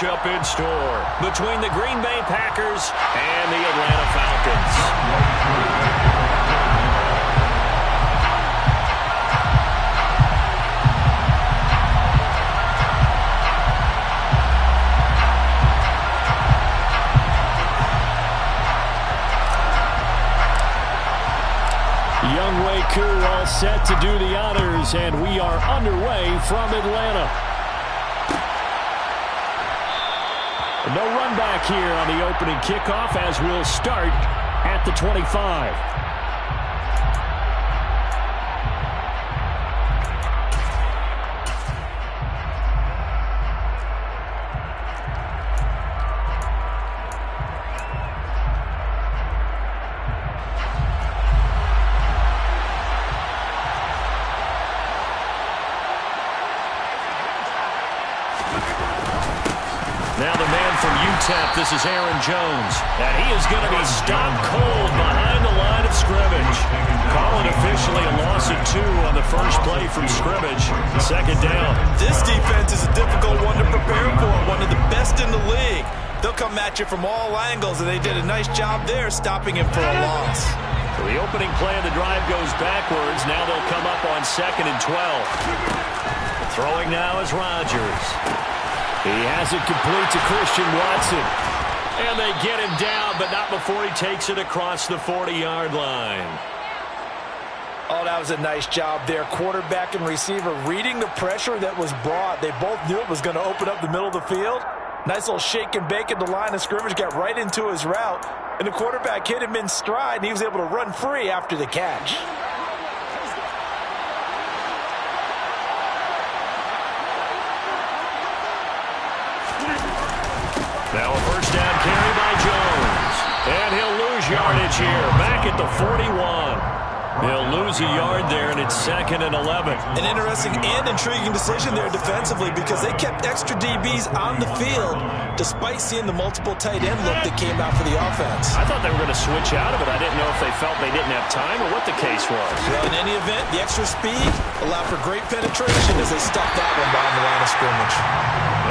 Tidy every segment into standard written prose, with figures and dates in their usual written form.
matchup in store between the Green Bay Packers and the Atlanta Falcons. All set to do the honors, and we are underway from Atlanta. No run back here on the opening kickoff as we'll start at the 25. Now the man from UTEP, this is Aaron Jones. And he is going to be stopped cold behind the line of scrimmage. Calling officially a loss of 2 on the first play from scrimmage. Second down. This defense is a difficult one to prepare for, one of the best in the league. They'll come at you from all angles, and they did a nice job there stopping him for a loss. So the opening play of the drive goes backwards. Now they'll come up on 2nd and 12. Throwing now is Rodgers. He has it complete to Christian Watson. And they get him down, but not before he takes it across the 40-yard line. Oh, that was a nice job there. Quarterback and receiver reading the pressure that was brought. They both knew it was going to open up the middle of the field. Nice little shake and bake at the line of scrimmage. Got right into his route. And the quarterback hit him in stride, and he was able to run free after the catch. Now a first down carry by Jones. And he'll lose yardage here. Back at the 41. He'll lose a yard there, and it's 2nd and 11. An interesting and intriguing decision there defensively because they kept extra DBs on the field despite seeing the multiple tight end look that came out for the offense. I thought they were going to switch out of it. I didn't know if they felt they didn't have time or what the case was. Well, in any event, the extra speed allowed for great penetration as they stuffed that one behind the line of scrimmage.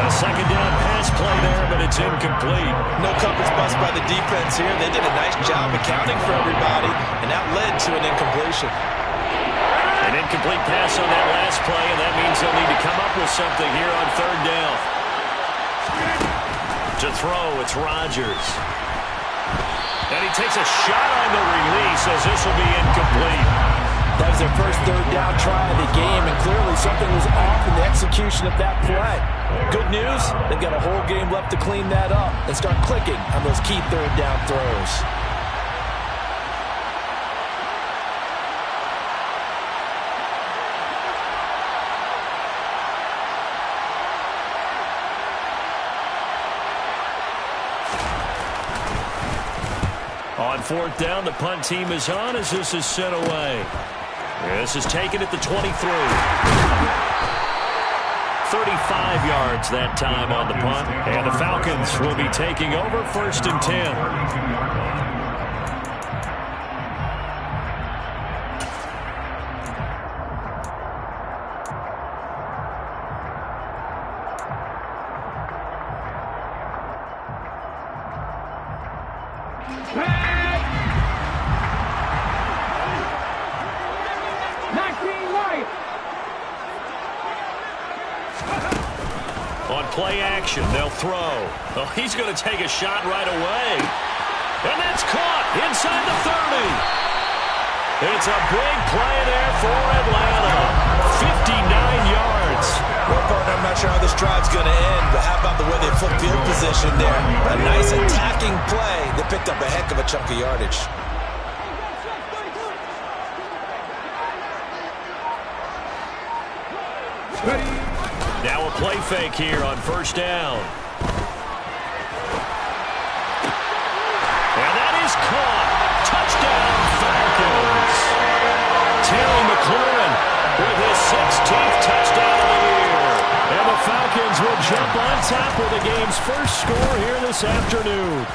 A second down pass play there, but it's incomplete. No coverage bust by the defense here. They did a nice job accounting for everybody, and that led to an incompletion. An incomplete pass on that last play, and that means they'll need to come up with something here on 3rd down. To throw, it's Rodgers. And he takes a shot on the release as this will be incomplete. That was their first 3rd down try of the game, and clearly something was off in the execution of that play. Good news, they've got a whole game left to clean that up and start clicking on those key 3rd down throws. On 4th down, the punt team is on as this is sent away. This is taken at the 23. 35 yards that time on the punt. And the Falcons will be taking over 1st and 10. On play action, they'll throw. Oh, he's going to take a shot right away. And that's caught inside the 30. It's a big play there for Atlanta. 59 yards. Well, partner, I'm not sure how this drive's going to end, but how about the way they flip field position there? A nice attacking play that picked up a heck of a chunk of yardage. Now a play fake here on 1st down. And that is caught. Touchdown, Falcons. Terry McLaurin with his 16th touchdown of the year. And the Falcons will jump on top with the game's first score here this afternoon.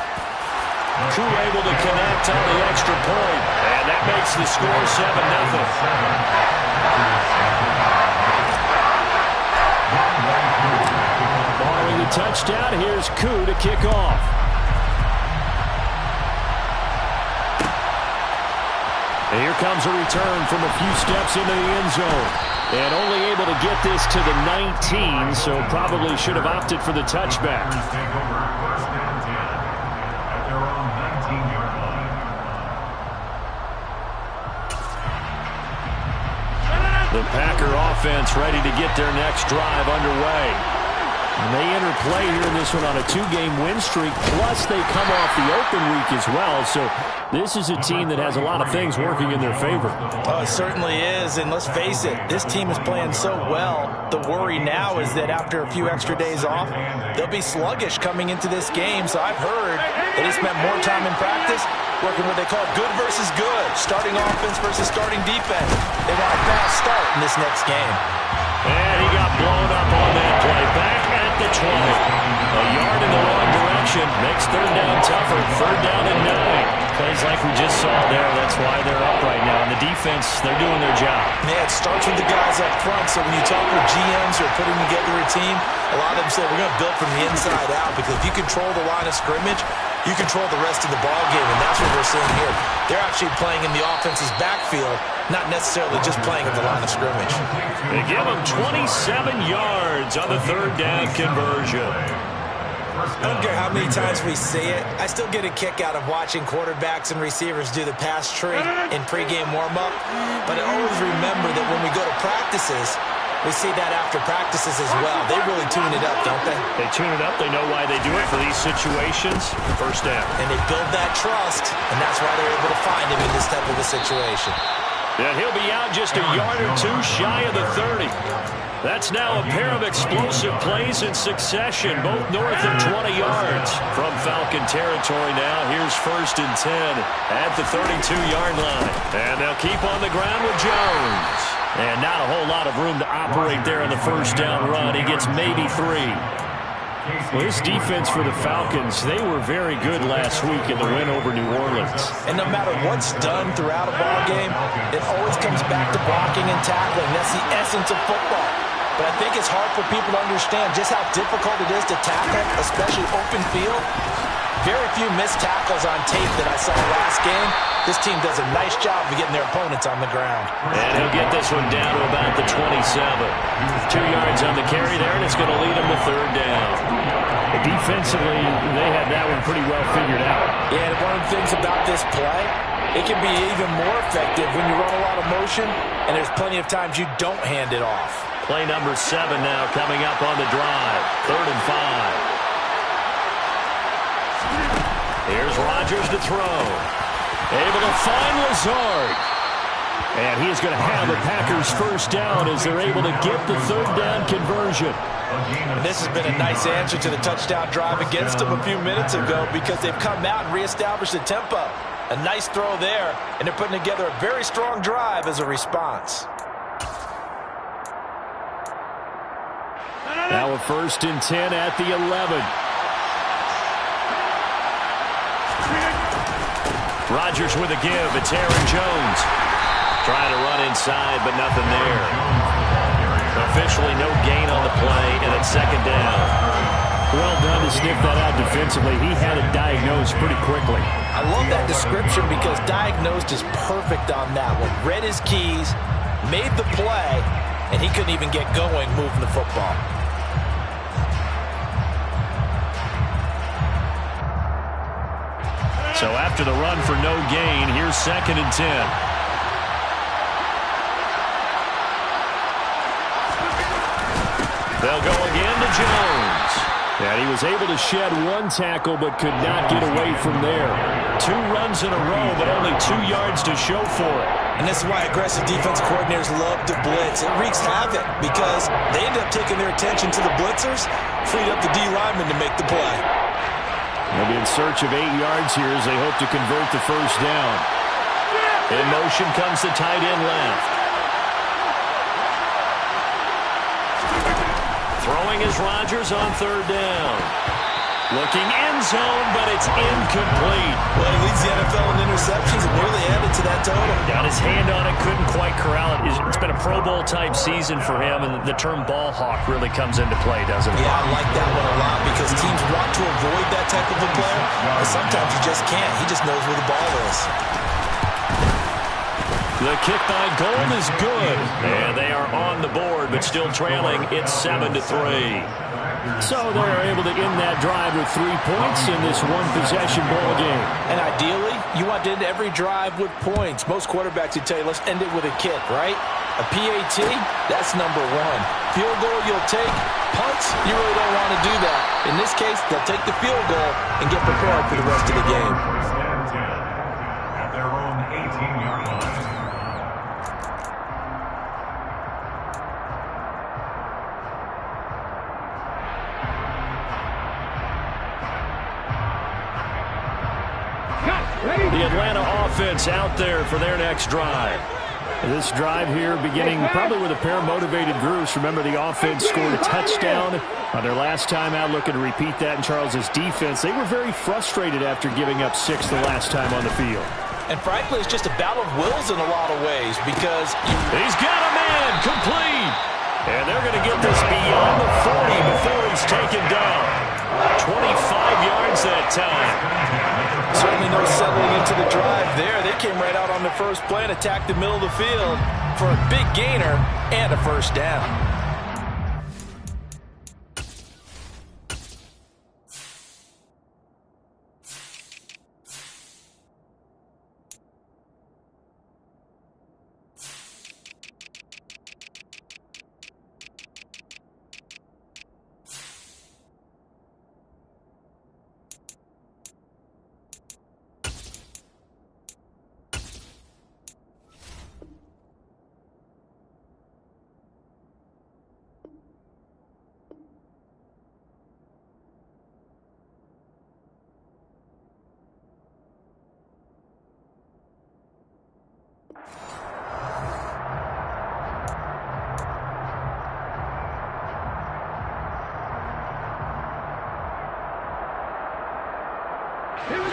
Crew able to connect on the extra point. And that makes the score 7-0. Following the the touchdown. Here's Koo to kick off. And here comes a return from a few steps into the end zone. And only able to get this to the 19, so probably should have opted for the touchback. The Packer offense ready to get their next drive underway. And they enter play here in this one on a 2-game win streak, plus they come off the open week as well. So this is a team that has a lot of things working in their favor. Oh, it certainly is, and let's face it, this team is playing so well. The worry now is that after a few extra days off, they'll be sluggish coming into this game. So I've heard that they spent more time in practice working what they call good versus good, starting offense versus starting defense. They want a fast start in this next game. And he got blown up on that play. Back at the 20. A yard in the wrong direction. Makes third down tougher. Third down and 9. Plays like we just saw there. That's why they're up right now. And the defense, they're doing their job. Yeah, it starts with the guys up front. So when you talk with GMs who are putting together a team, a lot of them say we're going to build from the inside out, because if you control the line of scrimmage, you control the rest of the ball game, and that's what we're seeing here. They're actually playing in the offense's backfield, not necessarily just playing at the line of scrimmage. They give them 27 yards on the third down conversion. I don't care how many times we see it, I still get a kick out of watching quarterbacks and receivers do the pass tree in pregame warm-up, but I always remember that when we go to practices, we see that after practices as well. They really tune it up, don't they? They tune it up. They know why they do it for these situations. First down. And they build that trust, and that's why they're able to find him in this type of a situation. And he'll be out just a yard or two shy of the 30. That's now a pair of explosive plays in succession, both north of 20 yards. From Falcon territory now, here's 1st and 10 at the 32-yard line. And they'll keep on the ground with Jones. And not a whole lot of room to operate there on the first down run. He gets maybe 3. Well, this defense for the Falcons, they were very good last week in the win over New Orleans. And no matter what's done throughout a ball game, it always comes back to blocking and tackling. That's the essence of football. But I think it's hard for people to understand just how difficult it is to tackle, especially open field. Very few missed tackles on tape that I saw last game. This team does a nice job of getting their opponents on the ground. And he'll get this one down to about the 27. 2 yards on the carry there, and it's going to lead him to third down. Defensively, they had that one pretty well figured out. Yeah, and one of the things about this play, it can be even more effective when you run a lot of motion, and there's plenty of times you don't hand it off. Play number 7 now coming up on the drive. 3rd and 5. Here's Rodgers to throw. Able to find Lazard. And he is going to have the Packers first down as they're able to get the third down conversion. And this has been a nice answer to the touchdown drive against them a few minutes ago, because they've come out and reestablished the tempo. A nice throw there, and they're putting together a very strong drive as a response. Now a 1st and 10 at the 11. Rodgers with a give. It's Aaron Jones. Trying to run inside, but nothing there. Officially no gain on the play, and it's 2nd down. Well done to sniff that out defensively. He had it diagnosed pretty quickly. I love that description, because diagnosed is perfect on that one. Read his keys, made the play, and he couldn't even get going moving the football. So after the run for no gain, here's 2nd and 10. They'll go again to Jones. And he was able to shed 1 tackle but could not get away from there. 2 runs in a row, but only 2 yards to show for it. And this is why aggressive defense coordinators love to blitz. It wreaks havoc, because they end up taking their attention to the blitzers, freed up the D lineman to make the play. They'll be in search of 8 yards here as they hope to convert the first down. In motion comes the tight end left. Throwing is Rodgers on 3rd down. Looking end zone, but it's incomplete. Well, he leads the NFL in interceptions and nearly added to that total. Got his hand on it, couldn't quite corral it. It's been a Pro Bowl-type season for him, and the term ball hawk really comes into play, doesn't it? Yeah, I like that one a lot because teams want to avoid that type of a player, but sometimes you just can't. He just knows where the ball is. The kick by Gold is good, and they are on the board, but still trailing. It's 7-3. So they're able to end that drive with 3 points in this one-possession ball game. And ideally, you want to end every drive with points. Most quarterbacks would tell you, let's end it with a kick, right? A PAT, that's number one. Field goal you'll take. Punts, you really don't want to do that. In this case, they'll take the field goal and get prepared for the rest of the game. At their own 18-yard line. The Atlanta offense out there for their next drive. This drive here beginning probably with a pair of motivated groups. Remember, the offense scored a touchdown on their last time out, looking to repeat that in Charles's defense. They were very frustrated after giving up 6 the last time on the field. And frankly, it's just a battle of wills in a lot of ways because he's got a man complete. And they're going to get this beyond the 40 before he's taken down. 25 yards that time. Certainly no settling into the drive there. They came right out on the first play and attacked the middle of the field for a big gainer and a first down.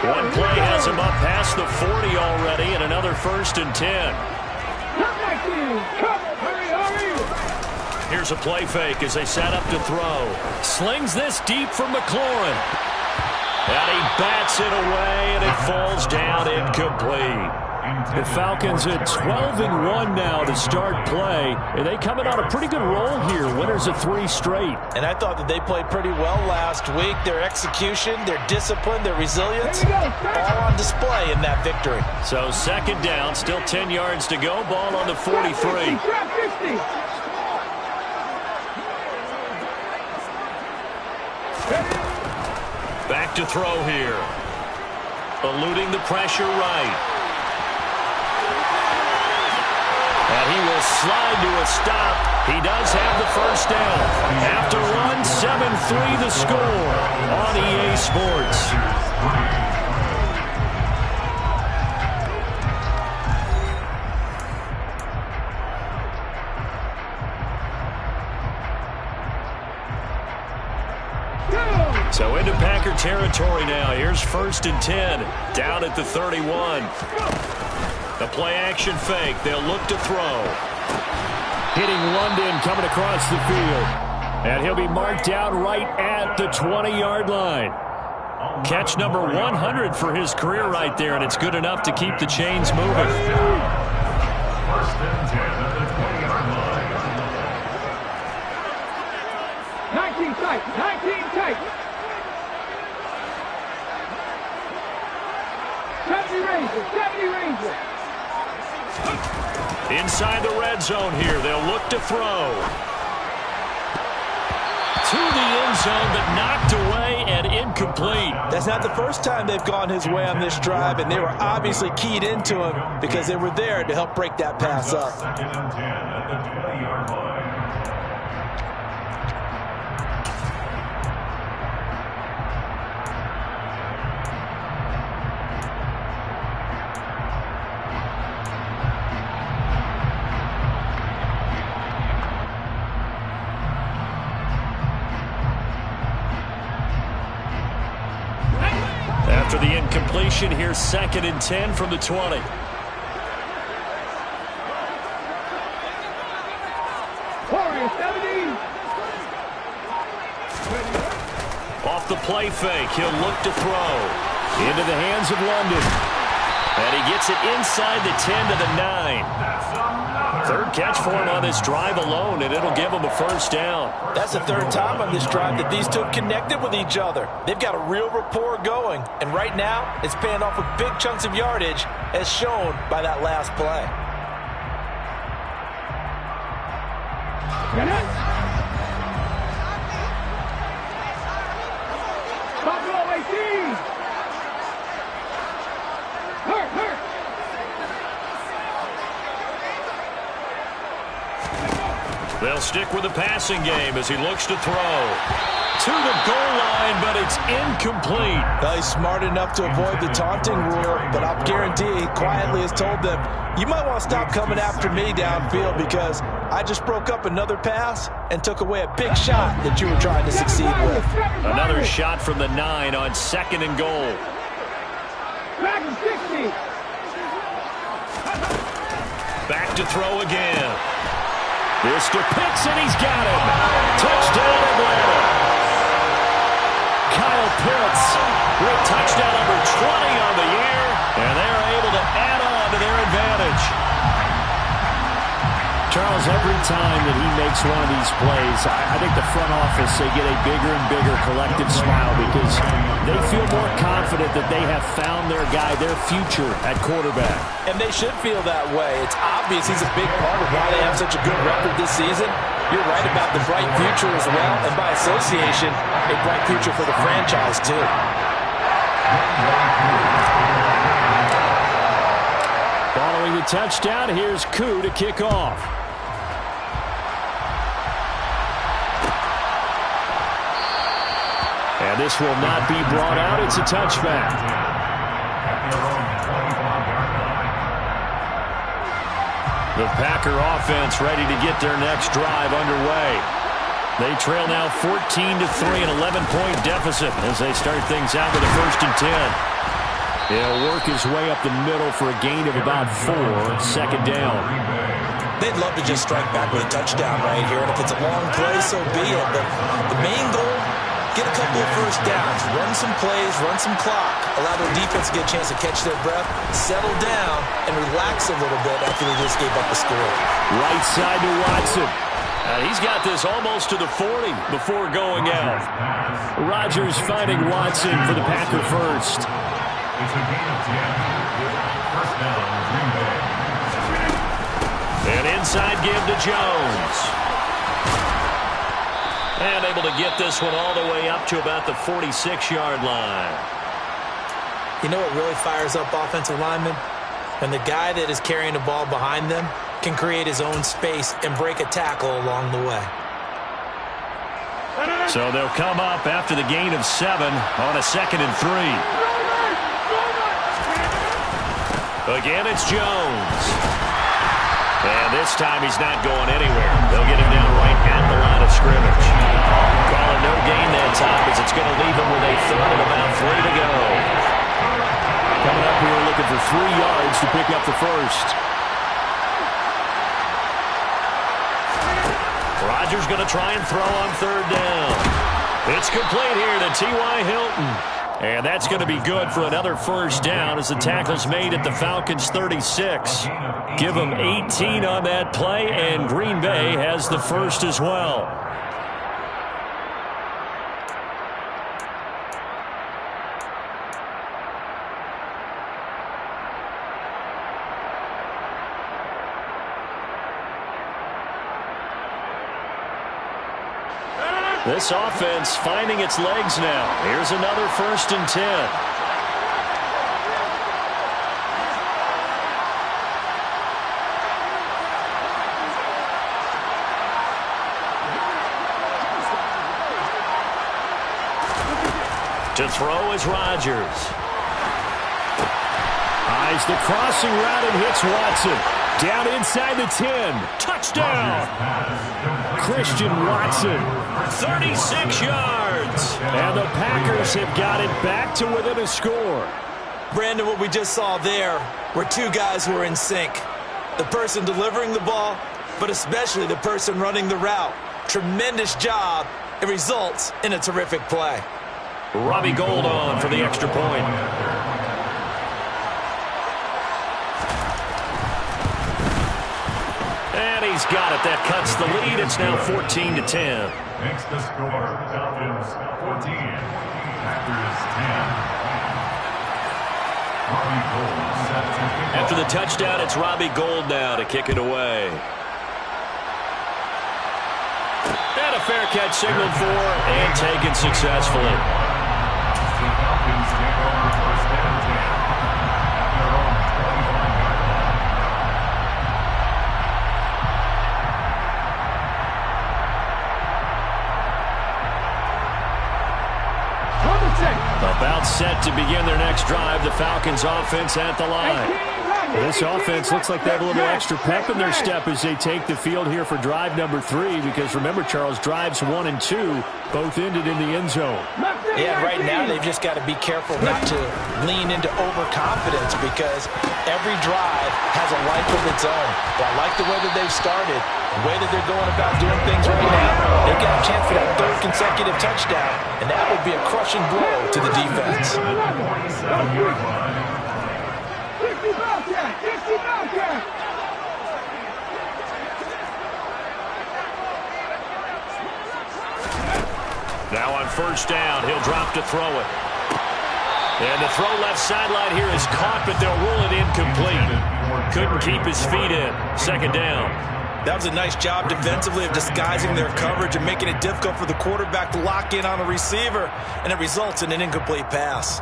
One play has him up past the 40 already, and another 1st and 10. Here's a play fake as they set up to throw. Slings this deep from McLaurin. And he bats it away, and it falls down incomplete. The Falcons at 12-1 now to start play, and they coming on a pretty good roll here. Winners of 3 straight. And I thought that they played pretty well last week. Their execution, their discipline, their resilience, all on display in that victory. So 2nd down, still 10 yards to go. Ball on the 43. Back to throw here. Eluding the pressure right. And he will slide to a stop. He does have the first down. After run, 7-3 the score on EA Sports. So into Packer territory now. Here's 1st and 10. Down at the 31. The play-action fake. They'll look to throw. Hitting London coming across the field. And he'll be marked out right at the 20-yard line. Catch number 100 for his career right there, and it's good enough to keep the chains moving. 1st and 10 at the 20-yard line. 19 tight, 19 tight. 70 Ranger. Inside the red zone here, they'll look to throw. To the end zone, but knocked away and incomplete. That's not the first time they've gone his way on this drive, and they were obviously keyed into him because they were there to help break that pass up. 2nd and 10 at the 20-yard line. After the incompletion, here's 2nd and 10 from the 20. Off the play fake, he'll look to throw. Into the hands of London. And he gets it inside the 10 to the 9. 3rd catch for him on this drive alone, and it'll give him a 1st down. That's the 3rd time on this drive that these two have connected with each other. They've got a real rapport going, and right now it's paying off with big chunks of yardage as shown by that last play. They'll stick with the passing game as he looks to throw. To the goal line, but it's incomplete. Well, he's smart enough to avoid the taunting rule, but I'll guarantee he quietly has told them, you might want to stop coming after me downfield because I just broke up another pass and took away a big shot that you were trying to succeed with. Another shot from the 9 on 2nd and goal. Back to throw again. This to Pitts, and he's got him. Touchdown, Atlanta. Kyle Pitts with touchdown number 20 on the year, and they're able to add on to their advantage. Charles, every time that he makes one of these plays, I think the front office, they get a bigger and bigger collective smile because they feel more confident that they have found their guy, their future at quarterback. And they should feel that way. It's obvious he's a big part of why they have such a good record this season. You're right about the bright future as well, and by association, a bright future for the franchise too. Following the touchdown, here's Koo to kick off. And this will not be brought out. It's a touchback. The Packer offense ready to get their next drive underway. They trail now 14-3, an 11-point deficit as they start things out with a 1st and 10. He'll work his way up the middle for a gain of about 4, 2nd down. They'd love to just strike back with a touchdown right here, and if it's a long play, so be it. But the main goal, get a couple of 1st downs, run some plays, run some clock, allow their defense to get a chance to catch their breath, settle down, and relax a little bit after they just gave up the score. Right side to Watson. He's got this almost to the 40 before going out. Rodgers finding Watson for the Packer 1st. It's a gain of 10. 1st down, Green Bay. An inside give to Jones. And able to get this one all the way up to about the 46-yard line. You know what really fires up offensive linemen? When the guy that is carrying the ball behind them can create his own space and break a tackle along the way. So they'll come up after the gain of 7 on a 2nd and 3. Again, it's Jones. And this time he's not going anywhere. They'll get him down right at the line of scrimmage. Call it no gain that time as it's going to leave him with a 3rd and about 3 to go. Coming up here looking for 3 yards to pick up the 1st. Rodgers going to try and throw on 3rd down. It's complete here to T.Y. Hilton. And that's going to be good for another 1st down as the tackle's made at the Falcons' 36. Give them 18 on that play, and Green Bay has the 1st as well. This offense finding its legs now. Here's another 1st and 10. To throw is Rodgers. Eyes the crossing route and hits Watson. Down inside the 10. Touchdown! Christian Watson. 36 yards. yards. And the Packers have got it back to within a score. Brandon, what we just saw there were two guys who were in sync. The person delivering the ball, but especially the person running the route. Tremendous job. It results in a terrific play. Robbie Gould on for the extra point. And he's got it. That cuts the lead. It's now 14-10. Makes the score. Falcons 14. Packers 10. Robbie Gould set to kick off. After the touchdown, it's Robbie Gould now to kick it away. And a fair catch signaled for and taken successfully. The Falcons take over first and 10 at their own 25-yard line. About set to begin their next drive. The Falcons offense at the line. This offense looks like they have a little extra pep in their step as they take the field here for drive number 3, because remember, Charles, drives 1 and 2 both ended in the end zone. Yeah, right now they've just got to be careful not to lean into overconfidence, because every drive has a life of its own. But I like the way that they've started, the way that they're going about doing things right now. They've got a chance for that 3rd consecutive touchdown, and that would be a crushing blow to the defense. 27-yard line. 60 Bobcat! 60 Bobcat! Now on first down, he'll drop to throw it. And the throw left sideline here is caught, but they'll rule it incomplete. Couldn't keep his feet in. 2nd down. That was a nice job defensively of disguising their coverage and making it difficult for the quarterback to lock in on the receiver, and it results in an incomplete pass.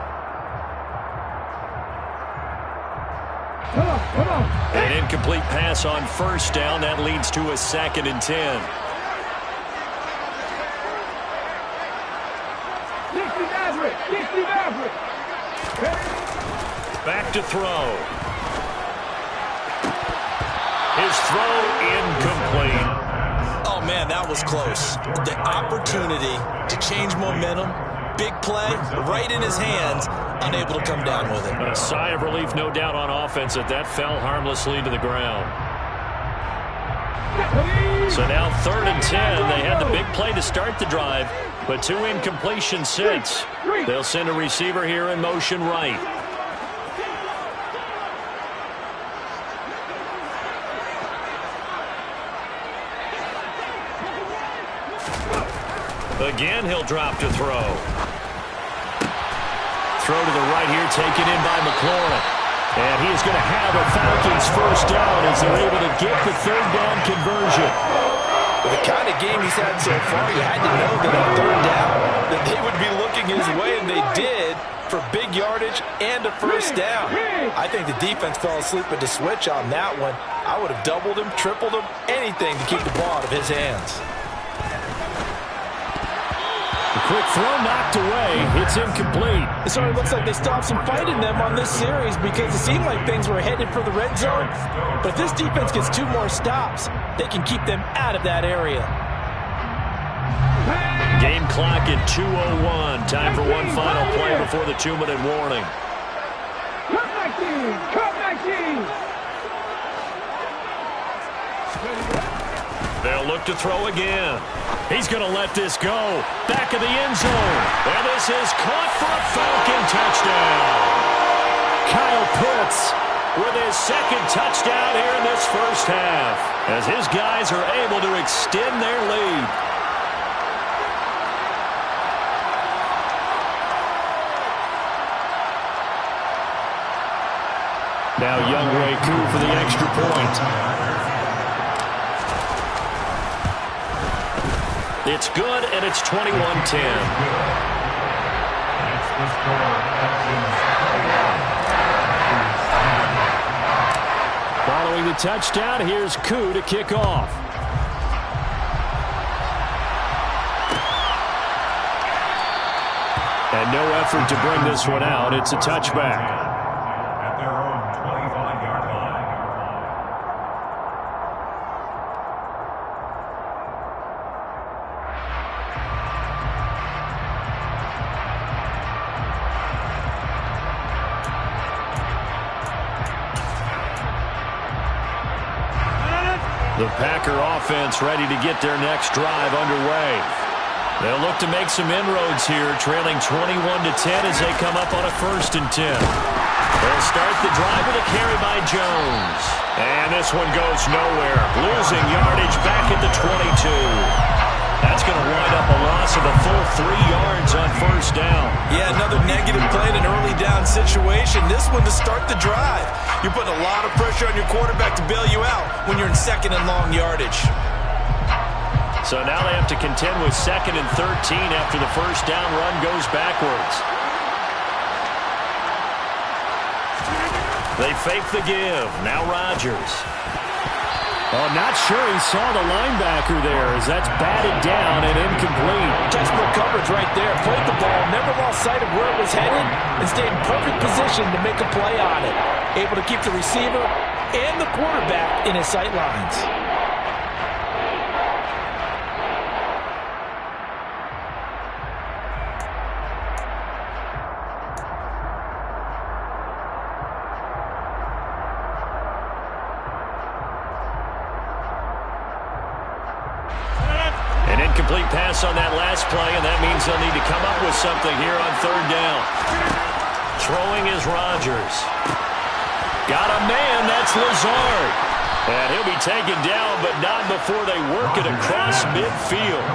Come on! An incomplete pass on first down. That leads to a 2nd and 10. 60 Maverick! 60 Maverick! Back to throw. His throw incomplete. Oh, man, that was close. The opportunity to change momentum, big play, right in his hands, unable to come down with it. A sigh of relief, no doubt, on offense that fell harmlessly to the ground. So now 3rd and 10. They had the big play to start the drive, but 2 incompletions since. They'll send a receiver here in motion right. Again, he'll drop to throw. Throw to the right here, taken in by McLaurin. And he is going to have a Falcons first down as they're able to get the 3rd down conversion. With the kind of game he's had so far, you had to know that on 3rd down that they would be looking his way, and they did, for big yardage and a first down. I think the defense fell asleep at the switch on that one. I would have doubled him, tripled him, anything to keep the ball out of his hands. The quick throw knocked away. It's incomplete. It certainly looks like they stopped some fight in them on this series, because it seemed like things were headed for the red zone. But if this defense gets 2 more stops, they can keep them out of that area. Game clock at 2:01. Time for one final play before the 2-minute warning. Come back team! Come back team! They'll look to throw again. He's going to let this go. Back of the end zone. And this is caught for a Falcon touchdown. Kyle Pitts with his 2nd touchdown here in this first half, as his guys are able to extend their lead. Now Younghoe Koo for the extra point. It's good, and it's 21-10. That's the score. Following the touchdown, here's Koo to kick off. And no effort to bring this one out. It's a touchback. At their own 25-yard line. The Packer offense ready to get their next drive underway. They'll look to make some inroads here, trailing 21-10 as they come up on a 1st and 10. They'll start the drive with a carry by Jones. And this one goes nowhere. Losing yardage back at the 22. That's going to wind up a loss of a full 3 yards on 1st down. Yeah, another negative play in an early down situation. This one to start the drive. You're putting a lot of pressure on your quarterback to bail you out when you're in 2nd and long yardage. So now they have to contend with 2nd and 13 after the 1st down run goes backwards. They fake the give. Now Rodgers. Oh, not sure he saw the linebacker there as that's batted down and incomplete. Textbook coverage right there. Played the ball, never lost sight of where it was headed, and stayed in perfect position to make a play on it. Able to keep the receiver and the quarterback in his sight lines. Incomplete pass on that last play, and that means they'll need to come up with something here on 3rd down. Throwing is Rodgers. Got a man, that's Lazard. And he'll be taken down, but not before they work it across midfield.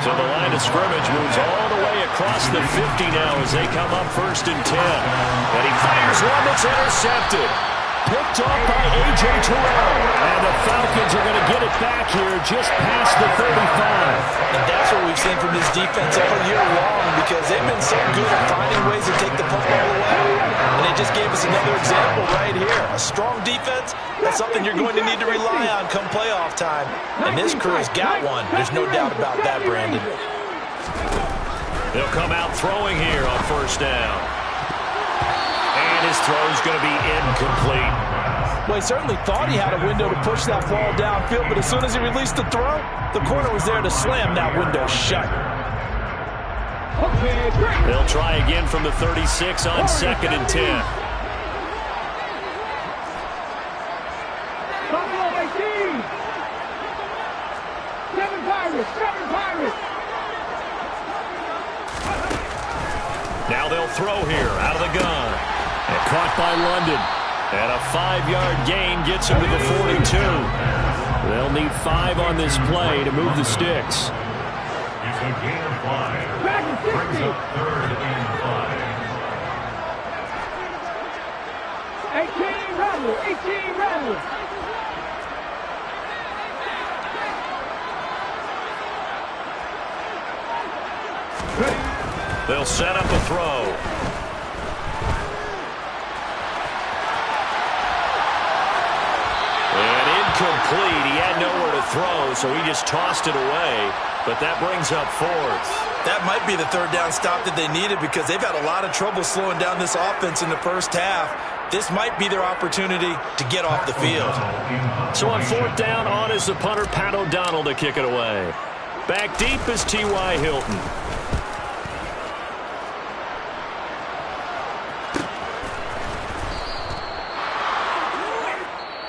So the line of scrimmage moves all the way across the 50 now as they come up 1st and 10. And he fires one that's intercepted. Picked off by A.J. Terrell. And the Falcons are going to get it back here just past the 35. And that's what we've seen from this defense all year long because they've been so good at finding ways to take the football away. And they just gave us another example right here. A strong defense, that's something you're going to need to rely on come playoff time. And this crew's got one. There's no doubt about that, Brandon. They'll come out throwing here on 1st down. And his throw's going to be incomplete. Well, he certainly thought he had a window to push that ball downfield, but as soon as he released the throw, the corner was there to slam that window shut. They'll try again from the 36 on 2nd and 10. Now they'll throw here out of the gun. And caught by London. And a 5-yard gain gets him to the 42. They'll need 5 on this play to move the sticks. It's a gain of 5. Brings up 3rd and 5. 18 rebel, 18 rebel. They'll set up a throw. Complete. He had nowhere to throw, so he just tossed it away. But that brings up 4th. That might be the 3rd down stop that they needed because they've had a lot of trouble slowing down this offense in the 1st half. This might be their opportunity to get off the field. So on 4th down, on is the punter, Pat O'Donnell, to kick it away. Back deep is T.Y. Hilton.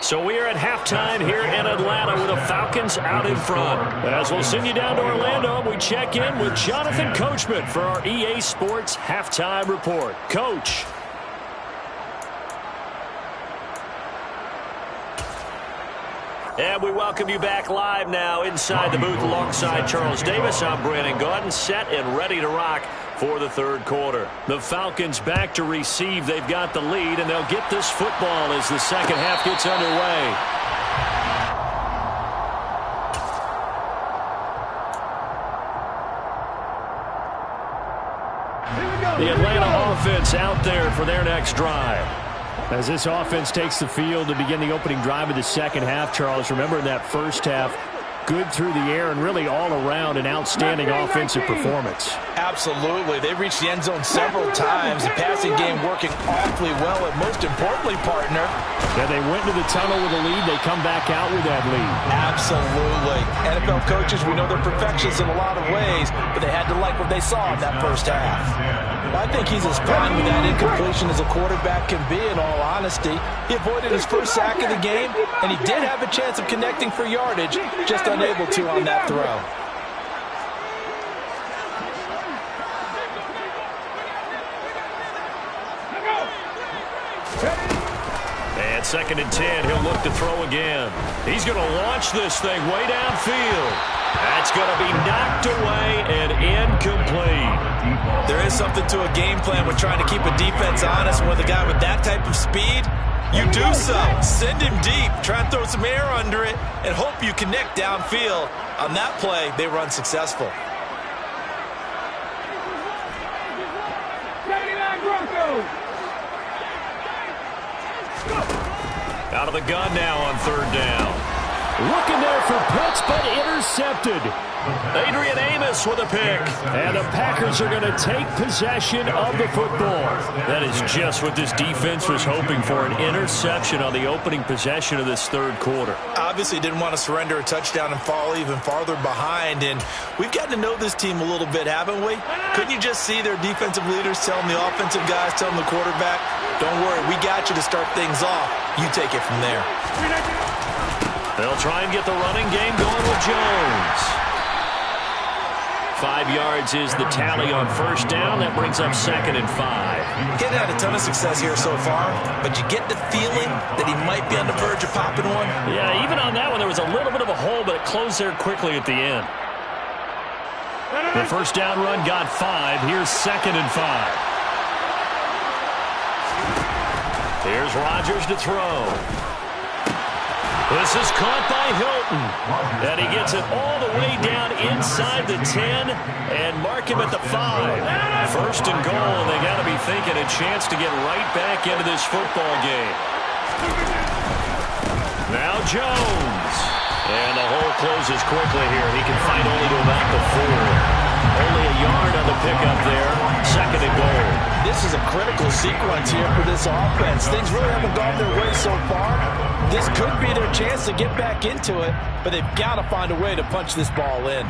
So we are at halftime here in Atlanta with the Falcons out in front. As we'll send you down to Orlando, we check in with Jonathan Coachman for our EA Sports Halftime Report. Coach. And we welcome you back live now inside the booth alongside Charles Davis. I'm Brandon Gaudin, set and ready to rock for the 3rd quarter. The Falcons back to receive. They've got the lead, and they'll get this football as the 2nd half gets underway. The Atlanta offense out there for their next drive. As this offense takes the field to begin the opening drive of the 2nd half, Charles, remember in that 1st half, good through the air and really all around an outstanding offensive performance. Absolutely. They reached the end zone several times. The passing game working awfully well, and most importantly, partner. Yeah, they went into the tunnel with a lead. They come back out with that lead. Absolutely. NFL coaches, we know they're perfectionists in a lot of ways, but they had to like what they saw in that 1st half. I think he's as fine with that incompletion as a quarterback can be, in all honesty. He avoided his first sack of the game, and he did have a chance of connecting for yardage, just unable to on that throw. And 2nd and 10, he'll look to throw again. He's going to launch this thing way downfield. That's going to be knocked away and incomplete. There is something to a game plan with trying to keep a defense honest. With a guy with that type of speed, you do so. Send him deep. Try and throw some air under it and hope you connect downfield. On that play, they were unsuccessful. Out of the gun now on 3rd down. Looking there for Pitts, but intercepted. Adrian Amos with a pick. And the Packers are going to take possession of the football. That is just what this defense was hoping for, an interception on the opening possession of this 3rd quarter. Obviously didn't want to surrender a touchdown and fall even farther behind. And we've gotten to know this team a little bit, haven't we? Couldn't you just see their defensive leaders telling the offensive guys, telling the quarterback, don't worry, we got you to start things off. You take it from there. They'll try and get the running game going with Jones. 5 yards is the tally on 1st down. That brings up 2nd and 5. Getting had a ton of success here so far, but you get the feeling that he might be on the verge of popping one. Yeah, even on that one, there was a little bit of a hole, but it closed there quickly at the end. The 1st down run got 5. Here's 2nd and 5. Here's Rodgers to throw. This is caught by Hilton. And he gets it all the way down inside the 10 and mark him at the 5. 1st and goal, and they got to be thinking a chance to get right back into this football game. Now Jones. And the hole closes quickly here. He can find only to about the 4. Only a yard on the pickup there. 2nd and goal. This is a critical sequence here for this offense. Things really haven't gone their way so far. This could be their chance to get back into it, but they've got to find a way to punch this ball in.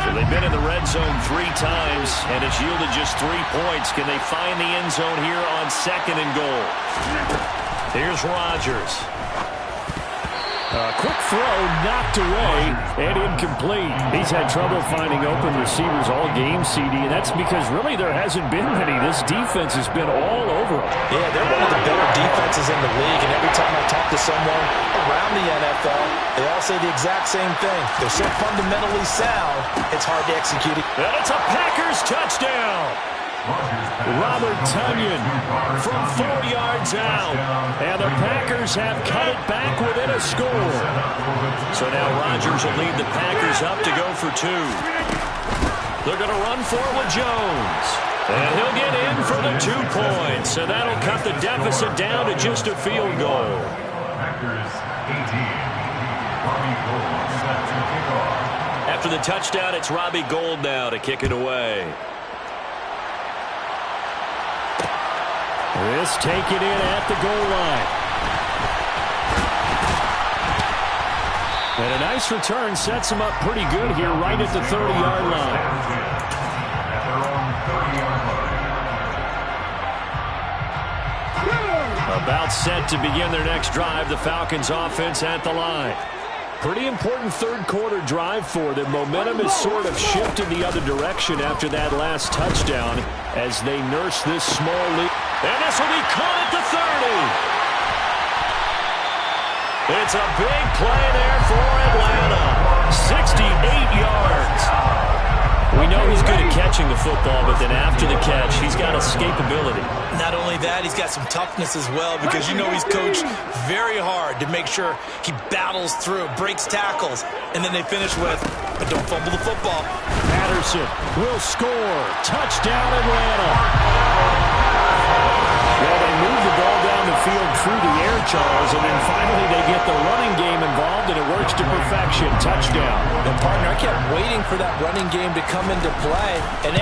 So they've been in the red zone 3 times, and it's yielded just 3 points. Can they find the end zone here on 2nd and goal? Here's Rodgers. Quick throw, knocked away, and incomplete. He's had trouble finding open receivers all game, CD, and that's because really there hasn't been many. This defense has been all over them. Yeah, they're one of the better defenses in the league, and every time I talk to someone around the NFL, they all say the exact same thing. They're so fundamentally sound, it's hard to execute it. And it's a Packers touchdown. Robert Tonyan from 4 yards out. And the Packers have cut it back within a score. So now Rodgers will lead the Packers up to go for 2. They're going to run for it with Jones. And he'll get in for the 2 points. And that'll cut the deficit down to just a field goal. Packers 18. Robbie Gould set to kick off. After the touchdown, it's Robbie Gould now to kick it away. This taken in at the goal line. And a nice return sets him up pretty good here right at the 30-yard line. At their own 30-yard line. About set to begin their next drive, the Falcons offense at the line. Pretty important 3rd quarter drive for them. Momentum has sort of shifted the other direction after that last touchdown as they nurse this small lead. And this will be caught at the 30. It's a big play there for Atlanta. 68 yards. We know he's good at catching the football, but then after the catch, he's got escapability. Not only that, he's got some toughness as well, because you know he's coached very hard to make sure he battles through, breaks tackles, and then they finish with, but don't fumble the football. Patterson will score. Touchdown, Atlanta. Well, they move the ball down the field through the air, Charles, and then finally they get the running game involved, and it works to perfection. Touchdown. And, partner, I kept waiting for that running game to come into play, and actually